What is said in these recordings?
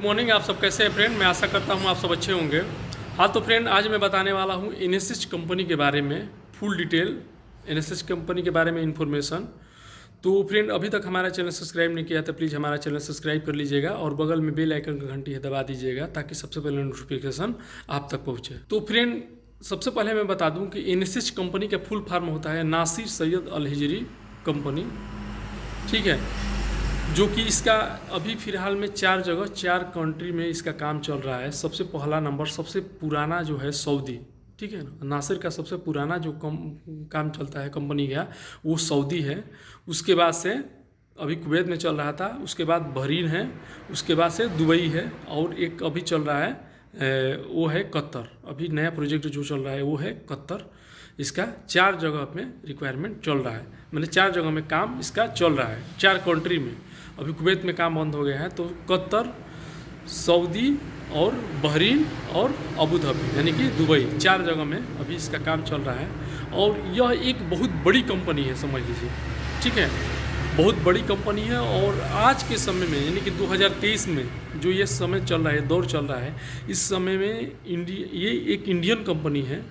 Morning. आप सब कैसे हैं फ्रेंड? मैं आशा करता हूँ आप सब अच्छे होंगे। हाँ तो फ्रेंड, आज मैं बताने वाला हूँ एनएसएस कंपनी के बारे में फुल डिटेल, एनएसएस कंपनी के बारे में इन्फॉर्मेशन। तो फ्रेंड, अभी तक हमारा चैनल सब्सक्राइब नहीं किया तो प्लीज़ हमारा चैनल सब्सक्राइब कर लीजिएगा और बगल में बेल आइकन का घंटी है दबा दीजिएगा ताकि सबसे पहले नोटिफिकेशन आप तक पहुँचे। तो फ्रेंड, सबसे पहले मैं बता दूँ कि एनएसएस कंपनी का फुल फॉर्म होता है नासिर सैयद अल हिजरी कंपनी, ठीक है, जो कि इसका अभी फ़िलहाल में 4 कंट्री में इसका काम चल रहा है। सबसे पहला नंबर, सबसे पुराना जो है सऊदी, ठीक है ना। नासिर का सबसे पुराना जो काम चलता है कंपनी का वो सऊदी है। उसके बाद से अभी कुवैत में चल रहा था, उसके बाद बहरीन है, उसके बाद से दुबई है और एक अभी चल रहा है वो है कतर। अभी नया प्रोजेक्ट जो चल रहा है वो है कतर। इसका 4 जगह में रिक्वायरमेंट चल रहा है, मतलब 4 जगह में काम इसका चल रहा है, 4 कंट्री में। अभी कुवैत में काम बंद हो गया है, तो कतर, सऊदी और बहरीन और अबू धाबी यानी कि दुबई, 4 जगह में अभी इसका काम चल रहा है। और यह एक बहुत बड़ी कंपनी है, समझ लीजिए, ठीक है, बहुत बड़ी कंपनी है। और आज के समय में यानी कि 2023 में जो ये समय चल रहा है, दौर चल रहा है, इस समय में ये एक इंडियन कंपनी है,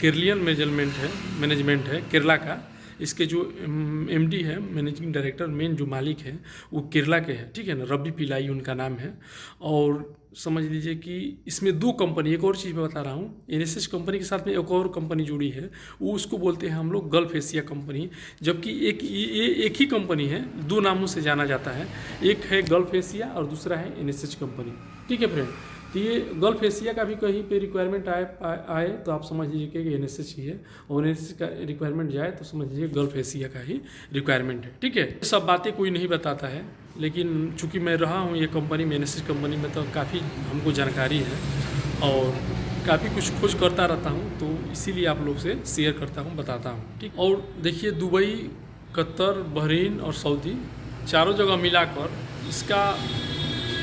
केरलियन मैनेजमेंट है केरला का। इसके जो एमडी है, मैनेजिंग डायरेक्टर, मेन जो मालिक है वो केरला के हैं, ठीक है ना, रवि पिल्लाई उनका नाम है। और समझ लीजिए कि इसमें 2 कंपनी, एक और चीज़ मैं बता रहा हूँ, एनएसएस कंपनी के साथ में एक और कंपनी जुड़ी है, वो उसको बोलते हैं हम लोग गल्फ एशिया कंपनी। जबकि ये एक ही कंपनी है, 2 नामों से जाना जाता है, एक है गल्फ एशिया और दूसरा है एनएसएस कंपनी, ठीक है फ्रेंड। तो ये गल्फ एशिया का भी कहीं पे रिक्वायरमेंट आए तो आप समझ लीजिए कि एनएसएस ही है, और एनएसएस का रिक्वायरमेंट जाए तो समझ लीजिए गल्फ एशिया का ही रिक्वायरमेंट है, ठीक है। सब बातें कोई नहीं बताता है, लेकिन चूंकि मैं रहा हूँ ये कंपनी में, एनएसएस कंपनी में, तो काफ़ी हमको जानकारी है और काफ़ी कुछ खोज करता रहता हूँ, तो इसीलिए आप लोग से शेयर करता हूँ, बताता हूँ, ठीक। और देखिए, दुबई, कतर, बहरीन और सऊदी, चारों जगह मिलाकर इसका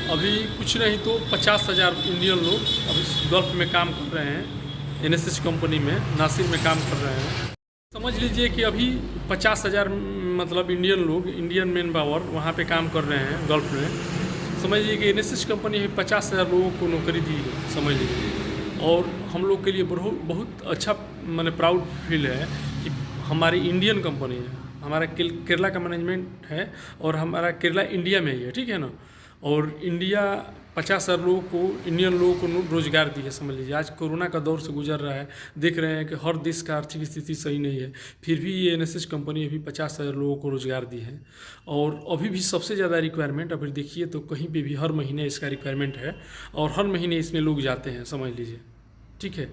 अभी कुछ नहीं तो 50,000 इंडियन लोग अभी गल्फ में काम कर रहे हैं, एनएसएस कंपनी में, नासिर में काम कर रहे हैं। समझ लीजिए कि अभी 50,000 मतलब इंडियन लोग, इंडियन मैन पावर वहाँ पे काम कर रहे हैं गल्फ में। समझ लीजिए कि एनएसएस कंपनी अभी 50,000 लोगों को नौकरी दी है, समझ लीजिए। और हम लोग के लिए बहुत अच्छा, मैंने प्राउड फील है कि हमारी इंडियन कंपनी है, हमारा केरला का मैनेजमेंट है और हमारा केरला इंडिया में ही है, ठीक है ना। और इंडिया 50,000 लोगों को, इंडियन लोगों को रोज़गार दी है, समझ लीजिए। आज कोरोना का दौर से गुजर रहा है, देख रहे हैं कि हर देश का आर्थिक स्थिति सही नहीं है, फिर भी ये एनएसएस कंपनी अभी 50,000 लोगों को रोज़गार दी है। और अभी भी सबसे ज़्यादा रिक्वायरमेंट अभी देखिए तो कहीं पे भी हर महीने इसका रिक्वायरमेंट है और हर महीने इसमें लोग जाते हैं, समझ लीजिए, ठीक है।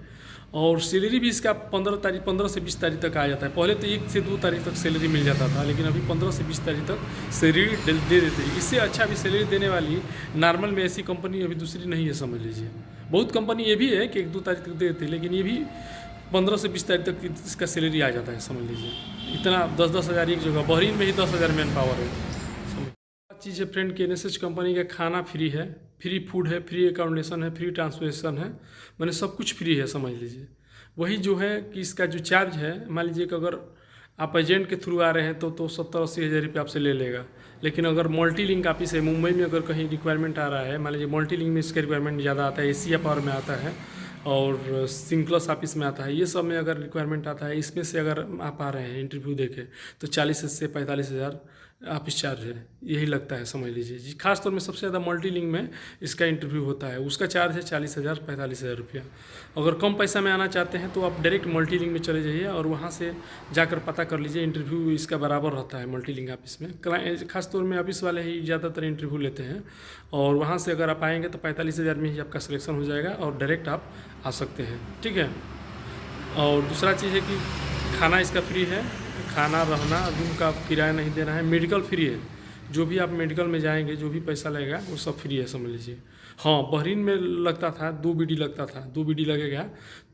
और सैलरी भी इसका 15 से 20 तारीख तक आ जाता है। पहले तो 1 से 2 तारीख तक सैलरी मिल जाता था, लेकिन अभी 15 से 20 तारीख तक सैलरी दे देते हैं। इससे अच्छा भी सैलरी देने वाली नॉर्मल में ऐसी कंपनी अभी दूसरी नहीं है, समझ लीजिए। बहुत कंपनी ये भी है कि 1-2 तारीख तक दे देते हैं, लेकिन ये भी 15 से 20 तारीख तक इसका सैलरी आ जाता है, समझ लीजिए। इतना 10-10 हज़ार एक जगह, बहरीन में ही 10,000 मैन पावर है। चीज़ है फ्रेंड कि एनएसएस कंपनी का खाना फ्री है, फ्री फूड है, फ्री अकोमोडेशन है, फ्री ट्रांसपोर्टेशन है, मैंने सब कुछ फ्री है, समझ लीजिए। वही जो है कि इसका जो चार्ज है, मान लीजिए कि अगर आप एजेंट के थ्रू आ रहे हैं तो 70-80 हज़ार रुपये आपसे ले लेगा। लेकिन अगर मल्टी लिंक ऑफिस है मुंबई में, अगर कहीं रिक्वायरमेंट आ रहा है, मान लीजिए मल्टी लिंक में इसका रिक्वायरमेंट ज़्यादा आता है, एशिया पावर में आता है और सिंक्लस ऑफिस में आता है, ये सब में अगर रिक्वायरमेंट आता है, इसमें से अगर आप आ रहे हैं इंटरव्यू देके तो 40 से 45 हज़ार ऑफिस चार्ज है, यही लगता है, समझ लीजिए जी। खासतौर में सबसे ज़्यादा मल्टी लिंक में इसका इंटरव्यू होता है, उसका चार्ज है 40,000 45,000 रुपया। अगर कम पैसा में आना चाहते हैं तो आप डायरेक्ट मल्टी लिंक में चले जाइए और वहाँ से जाकर पता कर लीजिए, इंटरव्यू इसका बराबर रहता है मल्टी लिंक ऑफिस में। खासतौर में ऑफिस वाले ही ज़्यादातर इंटरव्यू लेते हैं और वहाँ से अगर आप आएँगे तो 45,000 में ही आपका सिलेक्शन हो जाएगा और डायरेक्ट आप आ सकते हैं, ठीक है। और दूसरा चीज़ है कि खाना इसका फ्री है, खाना, रहना, रूम का किराया नहीं देना है, मेडिकल फ्री है, जो भी आप मेडिकल में जाएंगे जो भी पैसा लगेगा वो सब फ्री है, समझ लीजिए। हाँ, बहरीन में लगता था 2 बीडी लगता था, 2 बीडी लगेगा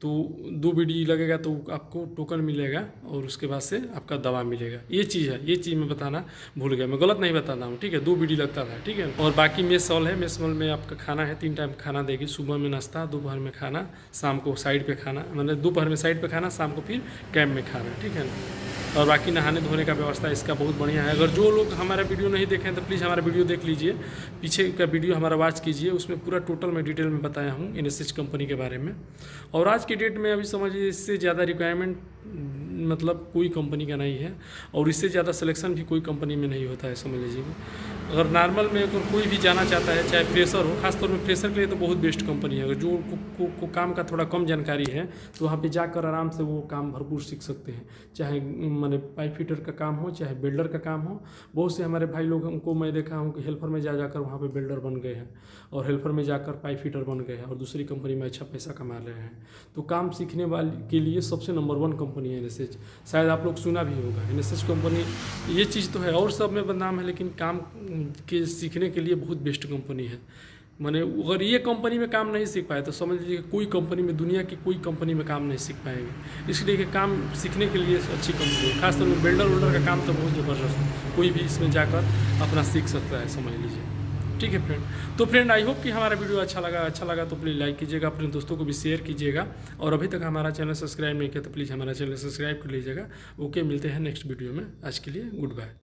तो 2 बीडी लगेगा तो आपको टोकन मिलेगा और उसके बाद से आपका दवा मिलेगा। ये चीज़ है, ये चीज़ मैं बताना भूल गया, मैं गलत नहीं बताता हूँ, ठीक है। 2 बीडी लगता था, ठीक है। और बाकी मेस हॉल है, मेस हॉल में आपका खाना है, 3 टाइम खाना देगी, सुबह में नाश्ता, दोपहर में खाना, शाम को साइड पर खाना, मतलब दोपहर में साइड पर खाना, शाम को फिर कैंप में खाना, ठीक है ना। और बाकी नहाने धोने का व्यवस्था इसका बहुत बढ़िया है। अगर जो लोग हमारा वीडियो नहीं देखें तो प्लीज़ हमारा वीडियो देख लीजिए, पीछे का वीडियो हमारा वॉच कीजिए, उसमें पूरा टोटल मैं डिटेल में बताया हूँ इनएसएच कंपनी के बारे में। और आज के डेट में अभी समझिए इससे ज़्यादा रिक्वायरमेंट मतलब कोई कंपनी का नहीं है, और इससे ज़्यादा सिलेक्शन भी कोई कंपनी में नहीं होता है, समझ लीजिए। अगर नॉर्मल में अगर कोई भी जाना चाहता है, चाहे फ्रेशर हो, खासतौर में फ्रेशर के लिए तो बहुत बेस्ट कंपनी है। अगर जो को काम का थोड़ा कम जानकारी है तो वहाँ पे जाकर आराम से वो काम भरपूर सीख सकते हैं, चाहे मैंने पाइप फिटर का काम हो, चाहे बिल्डर का काम हो। बहुत से हमारे भाई लोगों को मैं देखा हूँ कि हेल्पर में जाकर वहाँ पे बिल्डर बन गए हैं, और हेल्पर में जाकर पाइप फिटर बन गए हैं, और दूसरी कंपनी में अच्छा पैसा कमा रहे हैं। तो काम सीखने वाले के लिए सबसे नंबर 1 कंपनी है एनएसएच। शायद आप लोग सुना भी होगा एनएसएच कंपनी, ये चीज़ तो है और सब में बदनाम है, लेकिन काम के सीखने के लिए बहुत बेस्ट कंपनी है। मैंने अगर ये कंपनी में काम नहीं सीख पाए तो समझ लीजिए कोई कंपनी में, दुनिया की कोई कंपनी में काम नहीं सीख पाएंगे। इसलिए कि काम सीखने के लिए अच्छी कंपनी है। खासतौर में बिल्डर वुल्डर का काम तो बहुत ज़बरदस्त, कोई भी इसमें जाकर अपना सीख सकता है, समझ लीजिए। ठीक है फ्रेंड, तो फ्रेंड आई होप कि हमारा वीडियो अच्छा लगा तो प्लीज़ लाइक कीजिएगा, अपने दोस्तों को भी शेयर कीजिएगा, और अभी तक हमारा चैनल सब्सक्राइब नहीं किया तो प्लीज़ हमारा चैनल सब्सक्राइब कर लीजिएगा। ओके, मिलते हैं नेक्स्ट वीडियो में। आज के लिए गुड बाय।